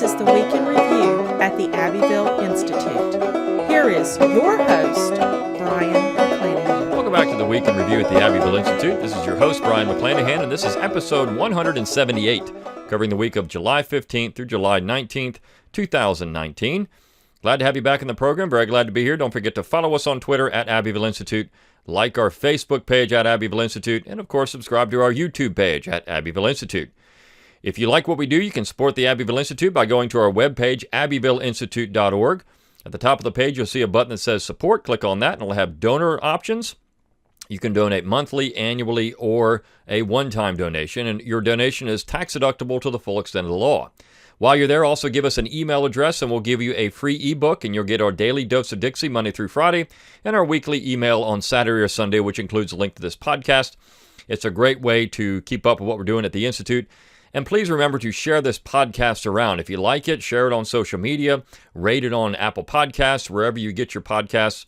is the Week in Review at the Abbeville Institute. Here is your host, Brian McClanahan. Welcome back to the Week in Review at the Abbeville Institute. This is your host, Brian McClanahan, and this is episode 178, covering the week of July 15th through July 19th, 2019. Glad to have you back in the program. Very glad to be here. Don't forget to follow us on Twitter at Abbeville Institute, like our Facebook page at Abbeville Institute, and of course subscribe to our YouTube page at Abbeville Institute. If you like what we do, you can support the Abbeville Institute by going to our webpage, abbevilleinstitute.org. At the top of the page, you'll see a button that says support. Click on that, and it'll have donor options. You can donate monthly, annually, or a one-time donation, and your donation is tax-deductible to the full extent of the law. While you're there, also give us an email address, and we'll give you a free ebook, and you'll get our daily dose of Dixie Monday through Friday, and our weekly email on Saturday or Sunday, which includes a link to this podcast. It's a great way to keep up with what we're doing at the Institute. And please remember to share this podcast around. If you like it, share it on social media, rate it on Apple Podcasts, wherever you get your podcasts.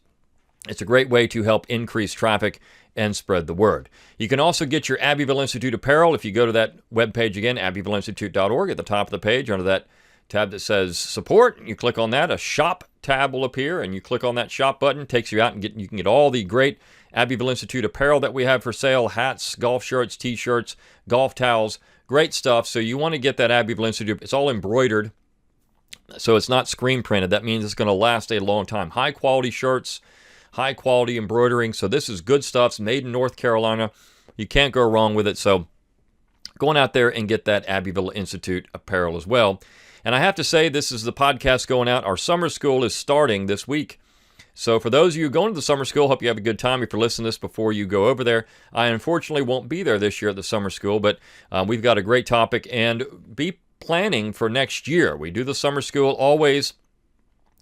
It's a great way to help increase traffic and spread the word. You can also get your Abbeville Institute apparel if you go to that webpage again, abbevilleinstitute.org. At the top of the page, under that tab that says support, you click on that, a shop tab will appear, and you click on that shop button, takes you out, and you can get all the great Abbeville Institute apparel that we have for sale, hats, golf shirts, t-shirts, golf towels, great stuff. So you want to get that Abbeville Institute. It's all embroidered, so it's not screen printed. That means it's going to last a long time. High quality shirts, high quality embroidering. So this is good stuff. It's made in North Carolina. You can't go wrong with it. So go on out there and get that Abbeville Institute apparel as well. And I have to say, this is the podcast going out. Our summer school is starting this week. So for those of you going to the summer school, hope you have a good time. If you're listening to this before you go over there, I unfortunately won't be there this year at the summer school, but we've got a great topic, and be planning for next year. We do the summer school always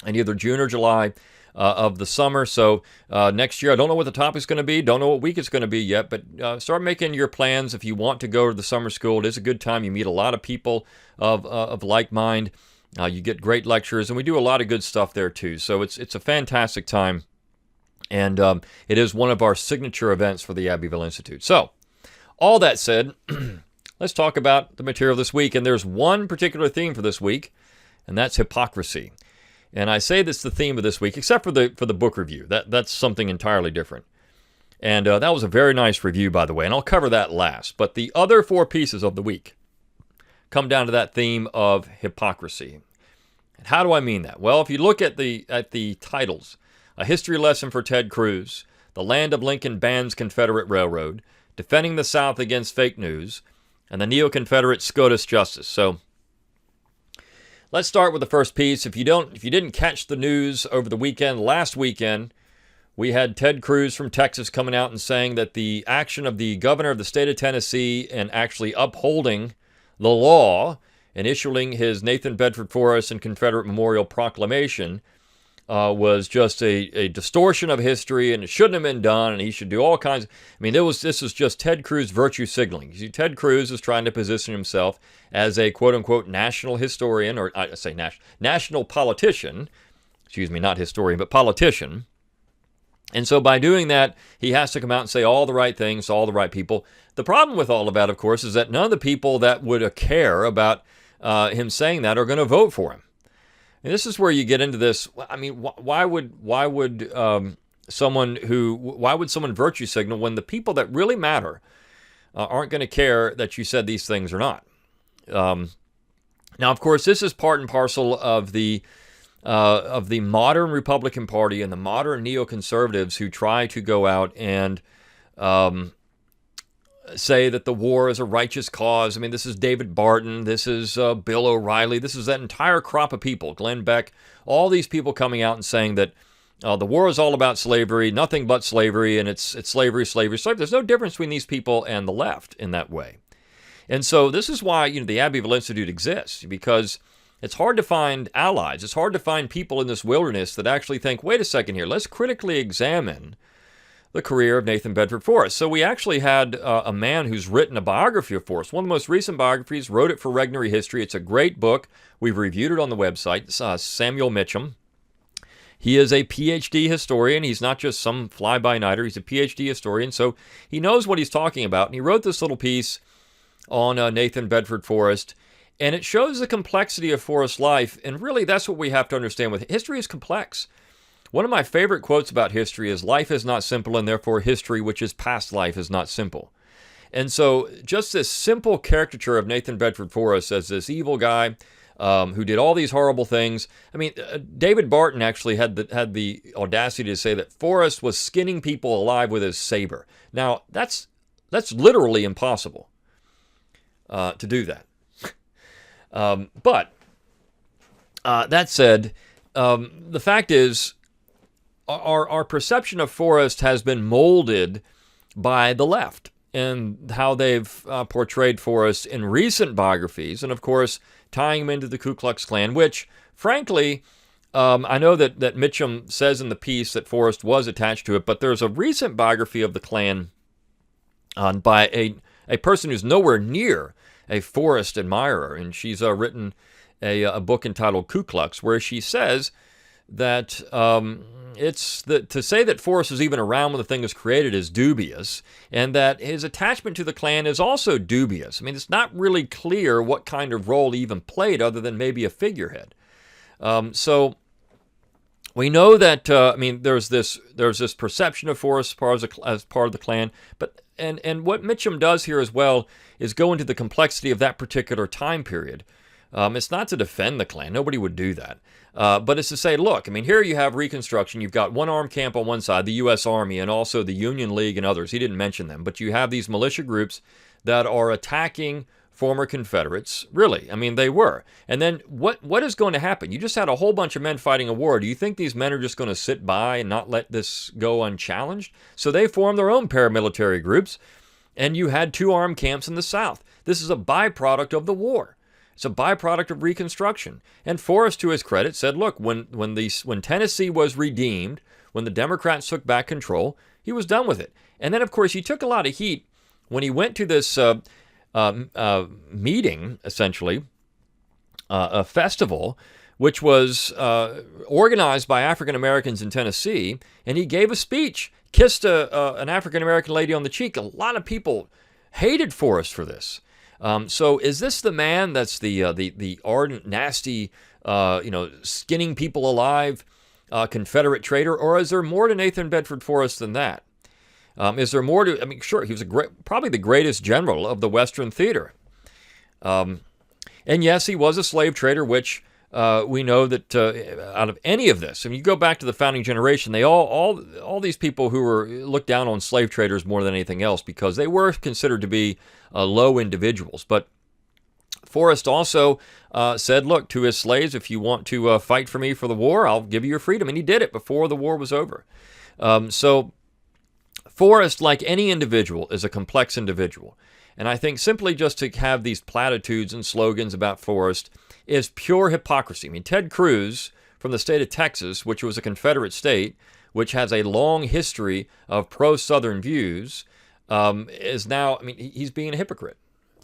in either June or July of the summer. So next year, I don't know what the topic's going to be, don't know what week it's going to be yet, but start making your plans if you want to go to the summer school. It is a good time. You meet a lot of people of like mind. You get great lectures, and we do a lot of good stuff there too. So it's a fantastic time, and it is one of our signature events for the Abbeville Institute. So all that said, let's talk about the material this week. And there's one particular theme for this week, and that's hypocrisy. And I say that's the theme of this week, except for the book review. That's something entirely different. And that was a very nice review, by the way, and I'll cover that last. But the other four pieces of the week come down to that theme of hypocrisy. And how do I mean that? Well, if you look at the titles, A History Lesson for Ted Cruz, The Land of Lincoln Bans Confederate Railroad, Defending the South Against Fake News, and the Neo-Confederate SCOTUS Justice. So let's start with the first piece. If you didn't catch the news over the weekend, last weekend, we had Ted Cruz from Texas coming out and saying that the action of the governor of the state of Tennessee in actually upholding the law and issuing his Nathan Bedford Forrest and Confederate Memorial Proclamation was just a distortion of history, and it shouldn't have been done, and he should do all kinds. I mean, this is just Ted Cruz virtue signaling. You see, Ted Cruz is trying to position himself as a quote-unquote national historian, or I say national politician, excuse me, not historian, but politician. And so by doing that, he has to come out and say all the right things to all the right people. The problem with all of that, of course, is that none of the people that would care about him saying that are going to vote for him. And this is where you get into this. I mean, why would someone virtue signal when the people that really matter aren't going to care that you said these things or not? Now, of course, this is part and parcel of the modern Republican Party and the modern neoconservatives who try to go out and say that the war is a righteous cause. I mean, this is David Barton, this is Bill O'Reilly, this is that entire crop of people, Glenn Beck, all these people coming out and saying that the war is all about slavery, nothing but slavery, and it's slavery, slavery, slavery. There's no difference between these people and the left in that way. And so this is why the Abbeville Institute exists, because it's hard to find allies. It's hard to find people in this wilderness that actually think, wait a second here, let's critically examine the career of Nathan Bedford Forrest. So we actually had a man who's written a biography of Forrest, one of the most recent biographies, wrote it for Regnery History. It's a great book. We've reviewed it on the website. It's Samuel Mitchum. He is a PhD historian. He's not just some fly-by-nighter. He's a PhD historian, so he knows what he's talking about. And he wrote this little piece on Nathan Bedford Forrest, And it shows the complexity of Forrest's life, and really that's what we have to understand with history is complex. One of my favorite quotes about history is, life is not simple, and therefore history, which is past life, is not simple. And so just this simple caricature of Nathan Bedford Forrest as this evil guy who did all these horrible things. I mean, David Barton actually had the audacity to say that Forrest was skinning people alive with his saber. Now, that's literally impossible to do that. But that said, the fact is, our perception of Forrest has been molded by the left and how they've portrayed Forrest in recent biographies, and of course, tying him into the Ku Klux Klan, which, frankly, I know that Mitchum says in the piece that Forrest was attached to it, but there's a recent biography of the Klan by a person who's nowhere near a Forrest admirer, and she's written a book entitled Ku Klux, where she says that to say that Forrest was even around when the thing was created is dubious, and that his attachment to the Klan is also dubious. I mean, it's not really clear what kind of role he even played other than maybe a figurehead. So we know that there's this perception of Forrest as part of the Klan, but and what Mitchum does here as well is go into the complexity of that particular time period. It's not to defend the Klan. Nobody would do that. But it's to say, look, I mean, here you have Reconstruction. You've got one armed camp on one side, the U.S. Army, and also the Union League and others. He didn't mention them. But you have these militia groups that are attacking former Confederates. Really, I mean, they were. And then what is going to happen? You just had a whole bunch of men fighting a war. Do you think these men are just going to sit by and not let this go unchallenged? So they formed their own paramilitary groups, and you had two armed camps in the South. This is a byproduct of the war. It's a byproduct of Reconstruction. And Forrest, to his credit, said, look, when Tennessee was redeemed, when the Democrats took back control, he was done with it. And then, of course, he took a lot of heat when he went to this meeting, essentially, a festival, which was organized by African Americans in Tennessee, and he gave a speech, kissed an African American lady on the cheek. A lot of people hated Forrest for this. So is this the man that's the ardent, nasty, skinning people alive Confederate traitor, or is there more to Nathan Bedford Forrest than that? Is there more to? I mean, sure, he was probably the greatest general of the Western theater, and yes, he was a slave trader, which we know that out of any of this, I mean, you go back to the founding generation, they all these people who were looked down on slave traders more than anything else because they were considered to be low individuals. But Forrest also said, look, to his slaves, if you want to fight for me for the war, I'll give you your freedom. And he did it before the war was over. So Forrest, like any individual, is a complex individual. And I think simply just to have these platitudes and slogans about Forrest is pure hypocrisy. I mean, Ted Cruz from the state of Texas, which was a Confederate state, which has a long history of pro-Southern views, is now, I mean, he's being a hypocrite.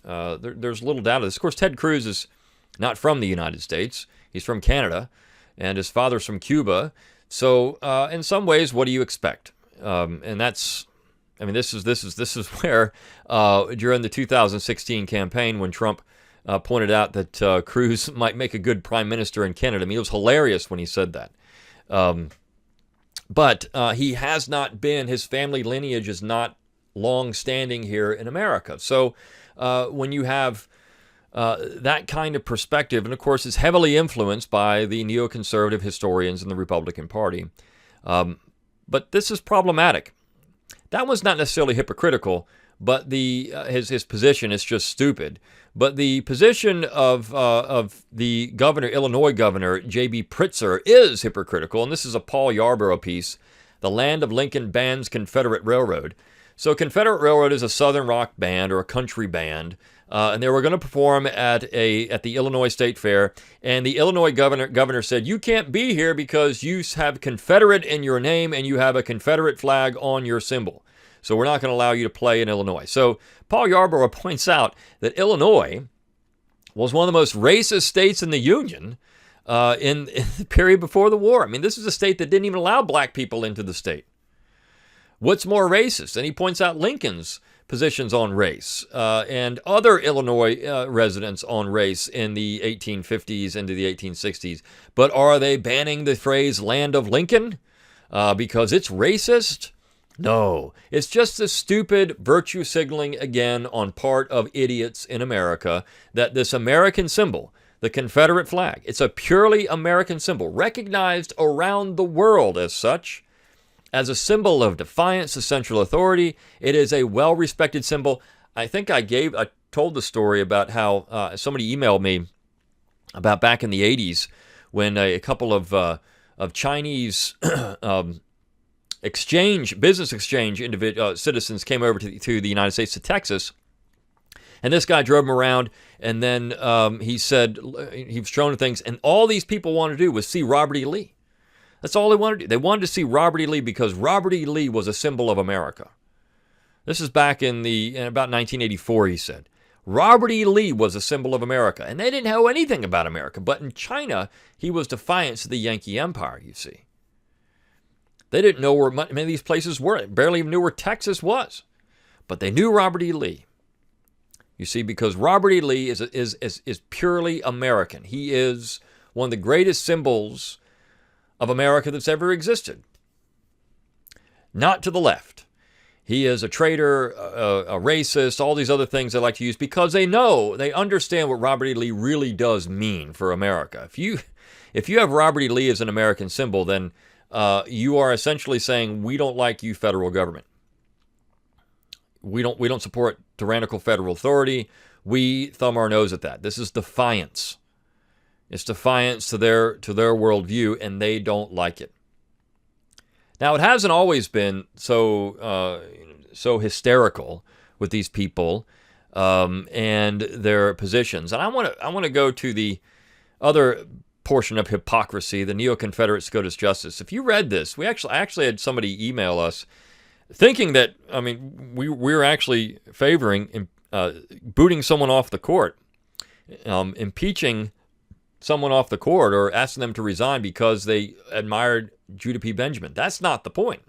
There's little doubt of this. Of course, Ted Cruz is not from the United States. He's from Canada, and his father's from Cuba. So, in some ways, what do you expect? And that's, I mean, this is where during the 2016 campaign, when Trump pointed out that Cruz might make a good prime minister in Canada. I mean, it was hilarious when he said that. But he has not been. His family lineage is not long-standing here in America. So when you have that kind of perspective, and of course it's heavily influenced by the neoconservative historians in the Republican Party, but this is problematic. That was not necessarily hypocritical, but his position is just stupid. But the position of the Illinois governor, J.B. Pritzker, is hypocritical, and this is a Paul Yarborough piece, "The Land of Lincoln Bans Confederate Railroad." So Confederate Railroad is a Southern rock band or a country band, and they were going to perform at the Illinois State Fair, and the Illinois governor said, you can't be here because you have Confederate in your name and you have a Confederate flag on your symbol. So we're not going to allow you to play in Illinois. So Paul Yarborough points out that Illinois was one of the most racist states in the Union in the period before the war. I mean, this is a state that didn't even allow black people into the state. What's more racist? And he points out Lincoln's positions on race, and other Illinois residents on race in the 1850s into the 1860s. But are they banning the phrase "Land of Lincoln" because it's racist? No, it's just a stupid virtue signaling again on part of idiots in America that this American symbol, the Confederate flag, it's a purely American symbol, recognized around the world as such, as a symbol of defiance to central authority. It is a well-respected symbol. I think I told the story about how somebody emailed me about back in the 80s when a couple of Chinese business exchange citizens came over to the United States, to Texas, and this guy drove them around, and then he said he was showing things, and all these people wanted to do was see Robert E. Lee. That's all they wanted to do. They wanted to see Robert E. Lee because Robert E. Lee was a symbol of America. This is back in about 1984, he said. Robert E. Lee was a symbol of America, and they didn't know anything about America, but in China, he was defiance to the Yankee Empire, you see. They didn't know where many of these places were. They barely even knew where Texas was. But they knew Robert E. Lee. You see, because Robert E. Lee is purely American. He is one of the greatest symbols of America that's ever existed. Not to the left. He is a traitor, a racist, all these other things they like to use because they understand what Robert E. Lee really does mean for America. If you have Robert E. Lee as an American symbol, then you are essentially saying, we don't like you, federal government. We don't support tyrannical federal authority. We thumb our nose at that. This is defiance. It's defiance to their worldview, and they don't like it. Now, it hasn't always been so hysterical with these people and their positions. And I want to go to the other portion of hypocrisy, the neo-Confederate SCOTUS justice. If you read this, I actually had somebody email us thinking that, we're actually favoring booting someone off the court, impeaching someone off the court, or asking them to resign because they admired Judah P. Benjamin. That's not the point.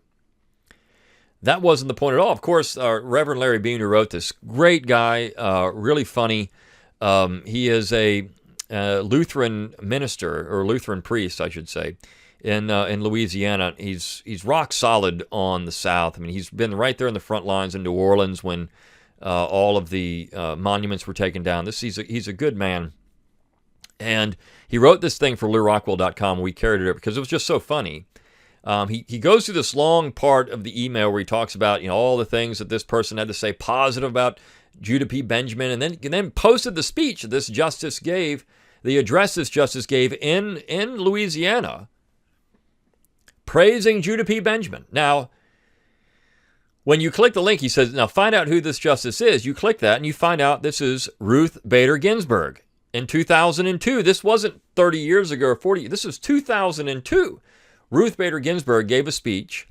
That wasn't the point at all. Of course, Reverend Larry Bean, who wrote this, great guy, really funny. He is a Lutheran minister, or Lutheran priest, I should say, in Louisiana. He's rock solid on the South. He's been right there in the front lines in New Orleans when all of the monuments were taken down. He's a good man. And he wrote this thing for LouRockwell.com. We carried it over because it was just so funny. He goes through this long part of the email where he talks about all the things that this person had to say positive about Judah P. Benjamin, and then posted the speech that this justice gave, the address this justice gave in Louisiana, praising Judah P. Benjamin. Now, when you click the link, he says, now find out who this justice is. You click that, and you find out this is Ruth Bader Ginsburg. In 2002, this wasn't 30 years ago or 40, this was 2002. Ruth Bader Ginsburg gave a speech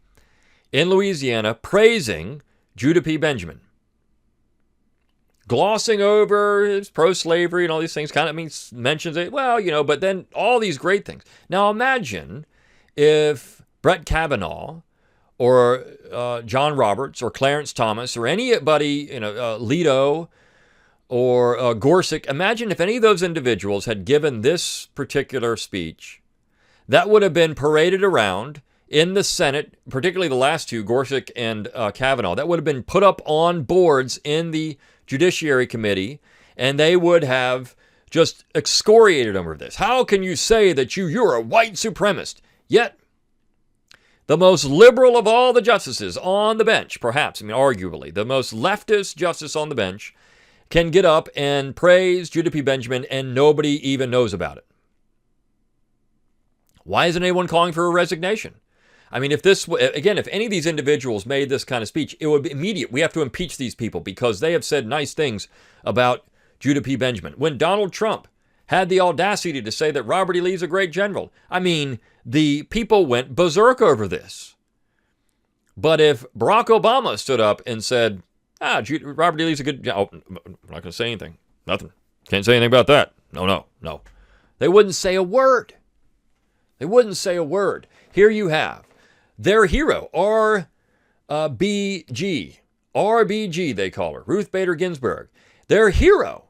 in Louisiana praising Judah P. Benjamin, glossing over his pro-slavery and all these things, mentions it, but then all these great things. Now imagine if Brett Kavanaugh or John Roberts or Clarence Thomas or anybody, Leto or Gorsuch, imagine if any of those individuals had given this particular speech. That would have been paraded around in the Senate, particularly the last two, Gorsuch and Kavanaugh. That would have been put up on boards in the Judiciary Committee, and they would have just excoriated over this. How can you say that you're a white supremacist? Yet, the most liberal of all the justices on the bench, perhaps, arguably, the most leftist justice on the bench, can get up and praise Judah P. Benjamin, and nobody even knows about it. Why isn't anyone calling for a resignation? If any of these individuals made this kind of speech, it would be immediate. We have to impeach these people because they have said nice things about Judah P. Benjamin. When Donald Trump had the audacity to say that Robert E. Lee's a great general, the people went berserk over this. But if Barack Obama stood up and said, Robert E. Lee's a good general, I'm not going to say anything. Nothing. Can't say anything about that. No. They wouldn't say a word. Here you have their hero, RBG, RBG, they call her, Ruth Bader Ginsburg, their hero,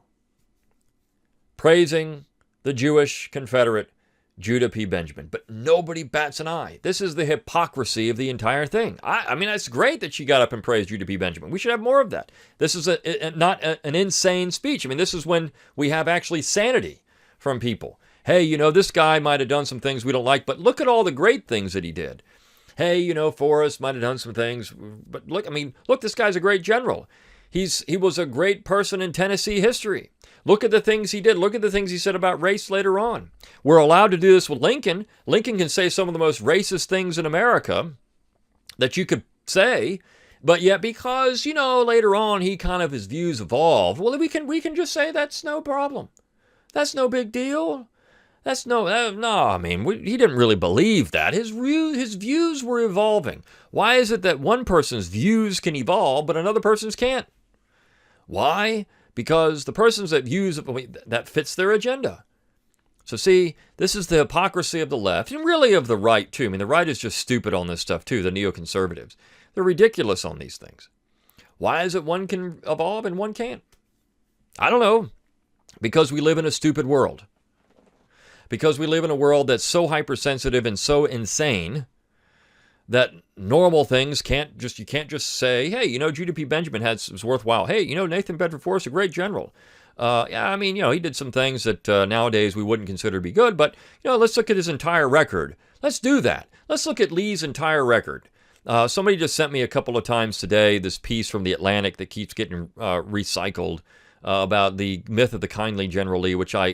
praising the Jewish Confederate Judah P. Benjamin. But nobody bats an eye. This is the hypocrisy of the entire thing. I mean, it's great that she got up and praised Judah P. Benjamin. We should have more of that. This is not an insane speech. I mean, this is when we have actually sanity from people. Hey, you know, this guy might have done some things we don't like, but look at all the great things that he did. Hey, you know, Forrest might have done some things, but look, this guy's a great general. He was a great person in Tennessee history. Look at the things he did. Look at the things he said about race later on. We're allowed to do this with Lincoln. Lincoln can say some of the most racist things in America that you could say, but yet because, you know, later on his views evolved, well, we can just say that's no problem. That's no big deal. That's no, I mean, he didn't really believe that. His views were evolving. Why is it that one person's views can evolve, but another person's can't? Why? Because the person's that fits their agenda. So see, this is the hypocrisy of the left, and really of the right too. I mean, the right is just stupid on this stuff too, the neoconservatives. They're ridiculous on these things. Why is it one can evolve and one can't? I don't know. Because we live in a stupid world. Because we live in a world that's so hypersensitive and so insane that normal things you can't just say, hey, you know, Judah P. Benjamin was worthwhile. Hey, you know, Nathan Bedford Forrest, a great general. Yeah, I mean, you know, he did some things that nowadays we wouldn't consider to be good, but, you know, let's look at his entire record. Let's do that. Let's look at Lee's entire record. Somebody just sent me a couple of times today this piece from The Atlantic that keeps getting recycled about the myth of the kindly General Lee, which I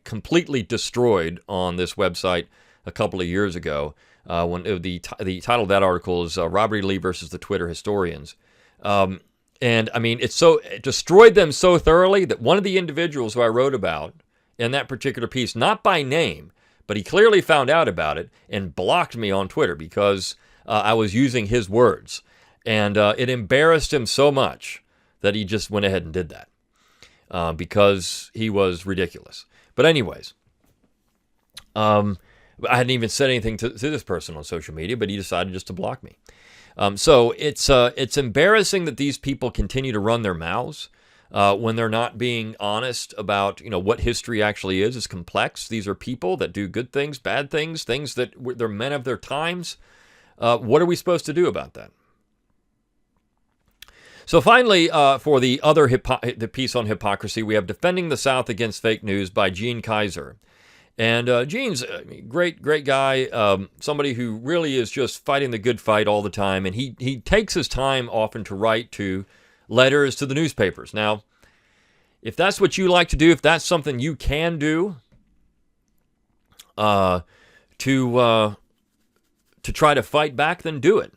completely destroyed on this website a couple of years ago. When the title of that article is Robert E. Lee versus the Twitter Historians. And I mean, it destroyed them so thoroughly that one of the individuals who I wrote about in that particular piece, not by name, but he clearly found out about it and blocked me on Twitter because I was using his words. And it embarrassed him so much that he just went ahead and did that. Because he was ridiculous. But anyways, I hadn't even said anything to this person on social media, but he decided just to block me. So it's embarrassing that these people continue to run their mouths when they're not being honest about, you know, what history actually is. It's complex. These are people that do good things, bad things, things that they're men of their times. What are we supposed to do about that? So finally, for the other the piece on hypocrisy, we have Defending the South Against Fake News by Gene Kaiser. And Gene's a great guy, somebody who really is just fighting the good fight all the time. And he takes his time often to write to letters to the newspapers. Now, if that's what you like to do, if that's something you can do to try to fight back, then do it.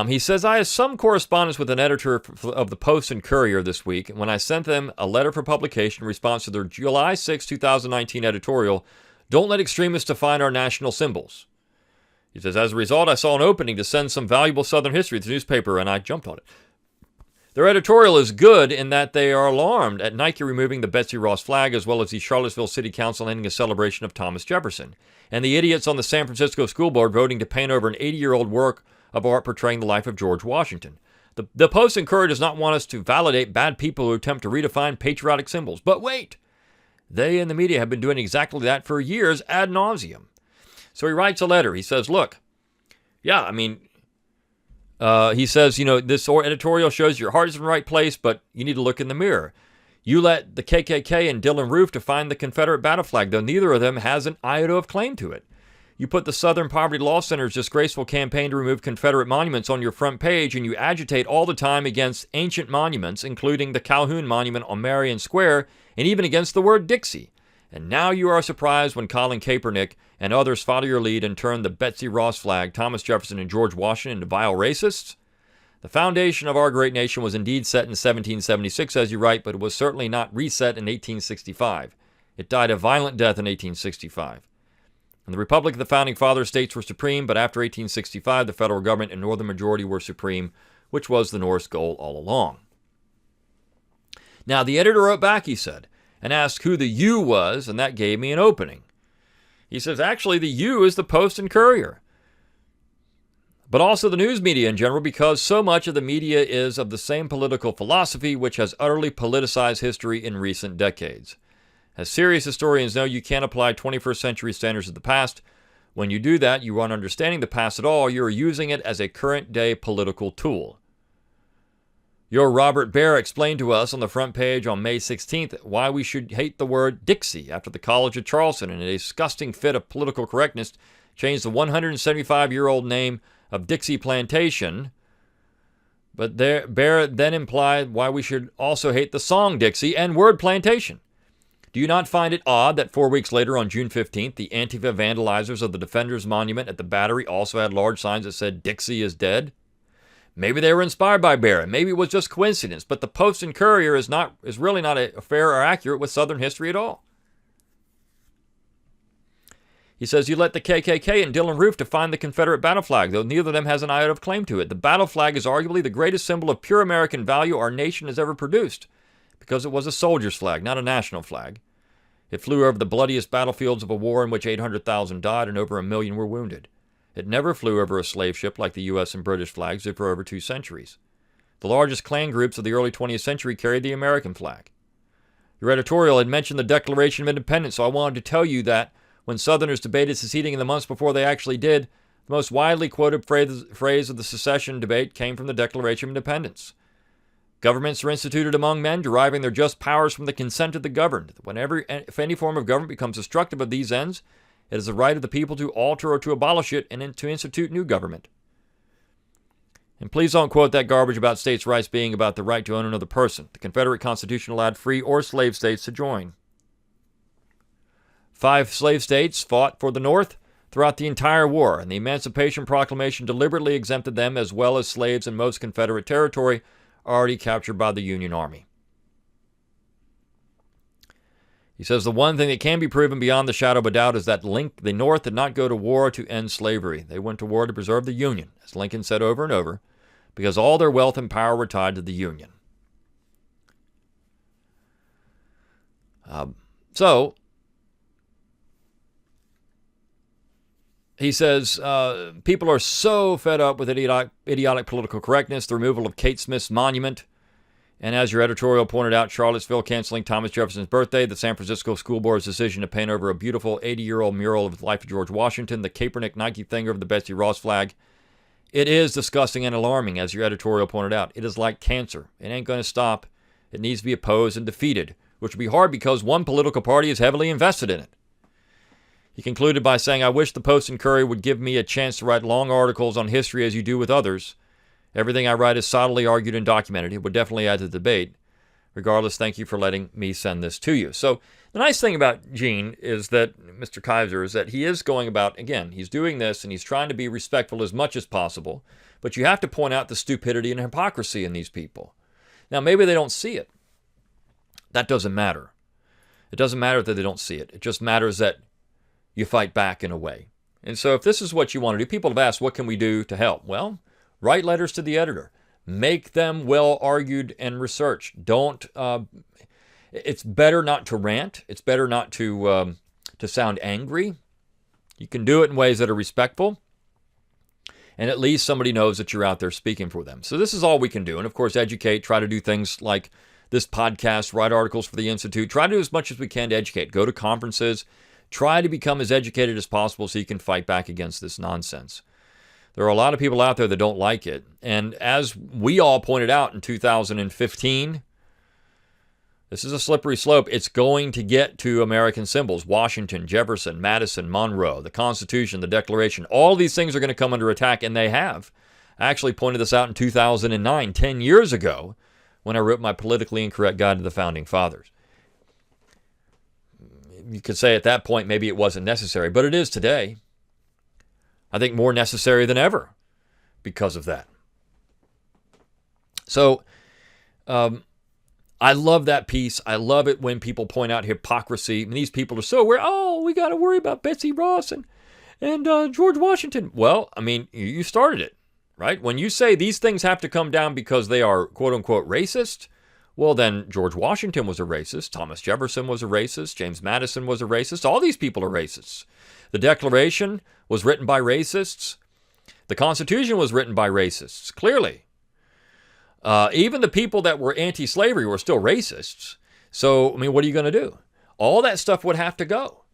He says, I had some correspondence with an editor of the Post and Courier this week when I sent them a letter for publication in response to their July 6, 2019 editorial, Don't Let Extremists Define Our National Symbols. He says, as a result, I saw an opening to send some valuable Southern history to the newspaper, and I jumped on it. Their editorial is good in that they are alarmed at Nike removing the Betsy Ross flag, as well as the Charlottesville City Council ending a celebration of Thomas Jefferson, and the idiots on the San Francisco School Board voting to paint over an 80-year-old work of art portraying the life of George Washington. The Post and Courier does not want us to validate bad people who attempt to redefine patriotic symbols. But wait! They and the media have been doing exactly that for years ad nauseum. So he writes a letter. He says, look, yeah, I mean, he says, you know, this editorial shows your heart is in the right place, but you need to look in the mirror. You let the KKK and Dylann Roof define the Confederate battle flag, though neither of them has an iota of claim to it. You put the Southern Poverty Law Center's disgraceful campaign to remove Confederate monuments on your front page, and you agitate all the time against ancient monuments, including the Calhoun Monument on Marion Square, and even against the word Dixie. And now you are surprised when Colin Kaepernick and others follow your lead and turn the Betsy Ross flag, Thomas Jefferson, and George Washington into vile racists? The foundation of our great nation was indeed set in 1776, as you write, but it was certainly not reset in 1865. It died a violent death in 1865. And the Republic of the Founding Fathers states were supreme, but after 1865, the federal government and Northern majority were supreme, which was the North's goal all along. Now, the editor wrote back, he said, and asked who the you was, and that gave me an opening. He says, actually, the you is the Post and Courier. but also the news media in general, because so much of the media is of the same political philosophy which has utterly politicized history in recent decades. As serious historians know, you can't apply 21st century standards to the past. When you do that, you aren't understanding the past at all. You are using it as a current-day political tool. Your Robert Baer explained to us on the front page on May 16th why we should hate the word Dixie after the College of Charleston, in a disgusting fit of political correctness, changed the 175-year-old name of Dixie Plantation. But Baer then implied why we should also hate the song Dixie and word plantation. Do you not find it odd that 4 weeks later, on June 15th, the Antifa vandalizers of the Defenders Monument at the Battery also had large signs that said Dixie is dead? Maybe they were inspired by Baer, and maybe it was just coincidence, but the Post and Courier is really not fair or accurate with Southern history at all. He says, you let the KKK and Dylann Roof define the Confederate battle flag, though neither of them has an iota of claim to it. The battle flag is arguably the greatest symbol of pure American value our nation has ever produced, because it was a soldier's flag, not a national flag. It flew over the bloodiest battlefields of a war in which 800,000 died and over 1 million were wounded. It never flew over a slave ship like the U.S. and British flags did for over 2 centuries. The largest Klan groups of the early 20th century carried the American flag. Your editorial had mentioned the Declaration of Independence, so I wanted to tell you that when Southerners debated seceding in the months before they actually did, the most widely quoted phrase of the secession debate came from the Declaration of Independence. Governments are instituted among men, deriving their just powers from the consent of the governed. If any form of government becomes destructive of these ends, it is the right of the people to alter or to abolish it and to institute new government. And please don't quote that garbage about states' rights being about the right to own another person. The Confederate Constitution allowed free or slave states to join. 5 slave states fought for the North throughout the entire war, and the Emancipation Proclamation deliberately exempted them as well as slaves in most Confederate territory already captured by the Union Army. He says the one thing that can be proven beyond the shadow of a doubt is that the North did not go to war to end slavery. They went to war to preserve the Union, as Lincoln said over and over, because all their wealth and power were tied to the Union. He says, people are so fed up with idiotic political correctness, the removal of Kate Smith's monument, and as your editorial pointed out, Charlottesville canceling Thomas Jefferson's birthday, the San Francisco School Board's decision to paint over a beautiful 80-year-old mural of the life of George Washington, the Kaepernick Nike thing over the Betsy Ross flag. It is disgusting and alarming, as your editorial pointed out. It is like cancer. It ain't going to stop. It needs to be opposed and defeated, which would be hard because one political party is heavily invested in it. He concluded by saying, I wish the Post and Courier would give me a chance to write long articles on history as you do with others. Everything I write is solidly argued and documented. It would definitely add to the debate. Regardless, thank you for letting me send this to you. So the nice thing about Gene is that, Mr. Kaiser, is that he is going about, again, he's doing this and he's trying to be respectful as much as possible, but you have to point out the stupidity and hypocrisy in these people. Now, maybe they don't see it. That doesn't matter. It doesn't matter that they don't see it. It just matters that you fight back in a way. And so if this is what you want to do, people have asked, what can we do to help? Well, write letters to the editor. Make them well argued and researched. It's better not to rant. It's better not to sound angry. You can do it in ways that are respectful. And at least somebody knows that you're out there speaking for them. So this is all we can do. And of course, educate, try to do things like this podcast, write articles for the Institute. Try to do as much as we can to educate. Go to conferences. Try to become as educated as possible so you can fight back against this nonsense. There are a lot of people out there that don't like it. And as we all pointed out in 2015, this is a slippery slope. It's going to get to American symbols. Washington, Jefferson, Madison, Monroe, the Constitution, the Declaration. All these things are going to come under attack, and they have. I actually pointed this out in 2009, 10 years ago, when I wrote my politically incorrect guide to the Founding Fathers. You could say at that point maybe it wasn't necessary, but it is today. I think more necessary than ever because of that. So I love that piece. I love it when people point out hypocrisy. And these people are so aware, we got to worry about Betsy Ross and George Washington. Well, I mean, you started it, right? When you say these things have to come down because they are quote-unquote racist, well, then George Washington was a racist. Thomas Jefferson was a racist. James Madison was a racist. All these people are racists. The Declaration was written by racists. The Constitution was written by racists, clearly. Even the people that were anti-slavery were still racists. So, I mean, what are you going to do? All that stuff would have to go.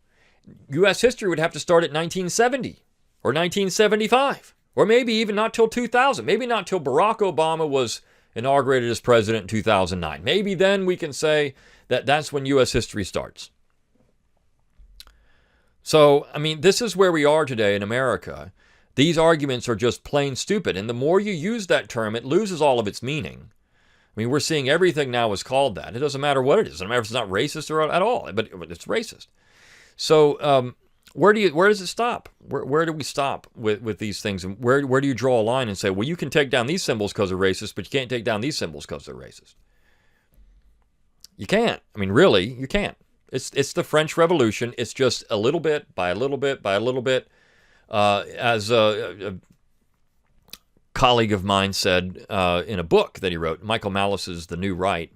U.S. history would have to start at 1970 or 1975, or maybe even not till 2000. Maybe not till Barack Obama was inaugurated as president in 2009. Maybe then we can say that that's when U.S. history starts. So, I mean, this is where we are today in America. These arguments are just plain stupid. And the more you use that term, it loses all of its meaning. I mean, we're seeing everything now is called that. It doesn't matter what it is. It doesn't matter if it's not racist or at all, but it's racist. So where does it stop? Where do we stop with these things? And where do you draw a line and say, well, you can take down these symbols because they're racist, but you can't take down these symbols because they're racist? You can't. I mean, really, you can't. It's the French Revolution. It's just a little bit by a little bit by a little bit. As a colleague of mine said in a book that he wrote, Michael Malice's The New Right,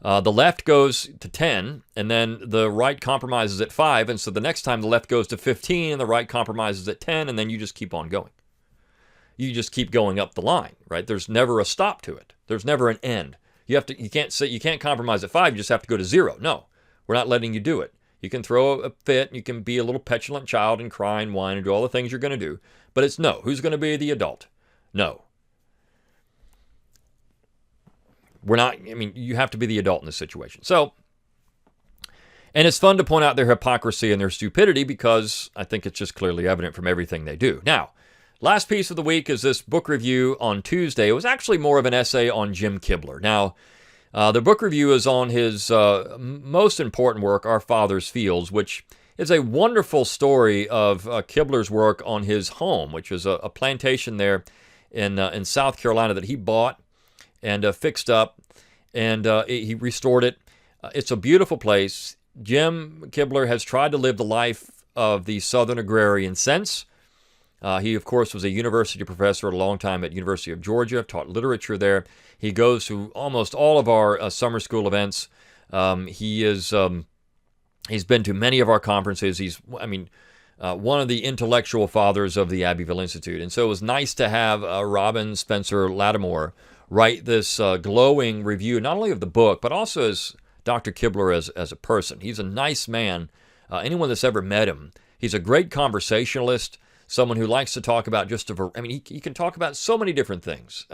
the left goes to 10, and then the right compromises at 5, and so the next time the left goes to 15, and the right compromises at 10, and then you just keep on going. You just keep going up the line, right? There's never a stop to it. There's never an end. You can't compromise at 5. You just have to go to 0. No, we're not letting you do it. You can throw a fit, and you can be a little petulant child and cry and whine and do all the things you're going to do, but it's no. Who's going to be the adult? No. We're not, I mean, you have to be the adult in this situation. So, and it's fun to point out their hypocrisy and their stupidity because I think it's just clearly evident from everything they do. Now, last piece of the week is this book review on Tuesday. It was actually more of an essay on Jim Kibler. Now, the book review is on his most important work, Our Father's Fields, which is a wonderful story of Kibler's work on his home, which is a plantation there in South Carolina that he bought and fixed up, and he restored it. It's a beautiful place. Jim Kibler has tried to live the life of the Southern agrarian since. He, of course, was a university professor a long time at University of Georgia, taught literature there. He goes to almost all of our summer school events. He's been to many of our conferences. He's one of the intellectual fathers of the Abbeville Institute. And so it was nice to have Robin Spencer Lattimore write this glowing review, not only of the book, but also as Dr. Kibler as a person. He's a nice man. Anyone that's ever met him, he's a great conversationalist, someone who likes to talk about he can talk about so many different things.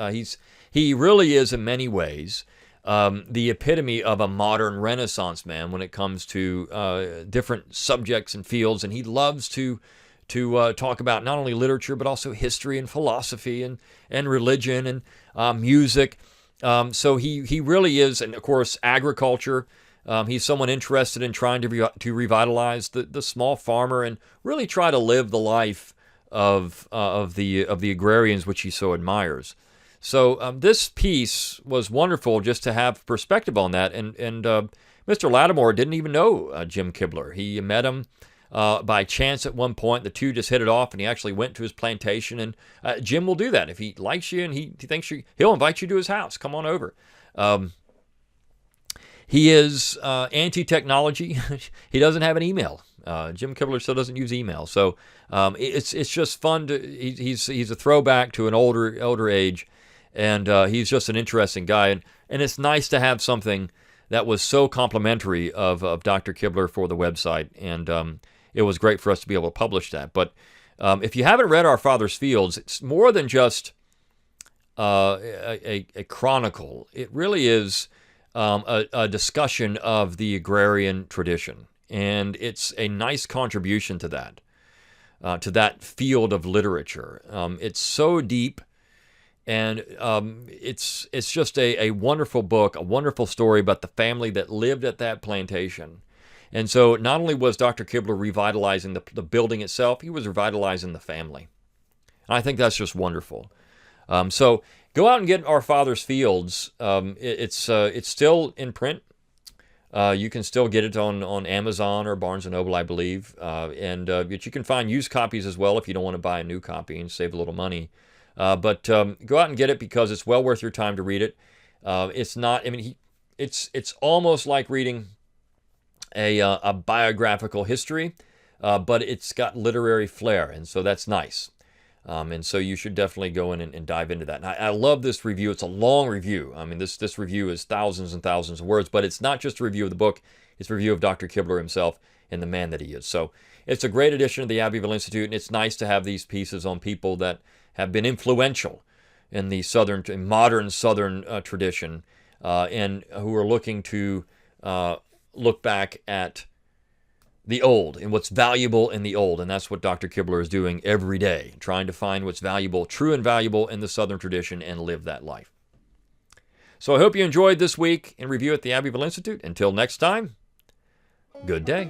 He really is, in many ways, the epitome of a modern Renaissance man when it comes to different subjects and fields, and he loves to talk about not only literature but also history and philosophy and religion and music. So he really is, and of course agriculture. He's someone interested in trying to revitalize the small farmer and really try to live the life of the agrarians which he so admires. So this piece was wonderful just to have perspective on that. And Mr. Lattimore didn't even know Jim Kibler. He met him by chance at one point. The two just hit it off, and he actually went to his plantation. And Jim will do that if he likes you and he thinks he'll invite you to his house. Come on over. He is anti-technology. He doesn't have an email. Jim Kibler still doesn't use email. So it's just fun to. He's a throwback to an older age. And he's just an interesting guy. And it's nice to have something that was so complimentary of Dr. Kibler for the website. And it was great for us to be able to publish that. But if you haven't read Our Father's Fields, it's more than just a chronicle. It really is a discussion of the agrarian tradition. And it's a nice contribution to that field of literature. It's so deep. And it's just a wonderful book, a wonderful story about the family that lived at that plantation. And so not only was Dr. Kibler revitalizing the building itself, he was revitalizing the family. And I think that's just wonderful. So go out and get Our Father's Fields. It's still in print. You can still get it on Amazon or Barnes & Noble, I believe. But you can find used copies as well if you don't want to buy a new copy and save a little money. But go out and get it because it's well worth your time to read it. It's almost like reading a biographical history, but it's got literary flair, and so that's nice. And so you should definitely go in and dive into that. And I love this review. It's a long review. I mean, this review is thousands and thousands of words, but it's not just a review of the book. It's a review of Dr. Kibler himself and the man that he is. So it's a great edition of the Abbeville Institute, and it's nice to have these pieces on people that have been influential in the modern Southern tradition, and who are looking to look back at the old and what's valuable in the old. And that's what Dr. Kibler is doing every day, trying to find what's valuable, true and valuable in the Southern tradition, and live that life. So I hope you enjoyed this week in review at the Abbeville Institute. Until next time, good day.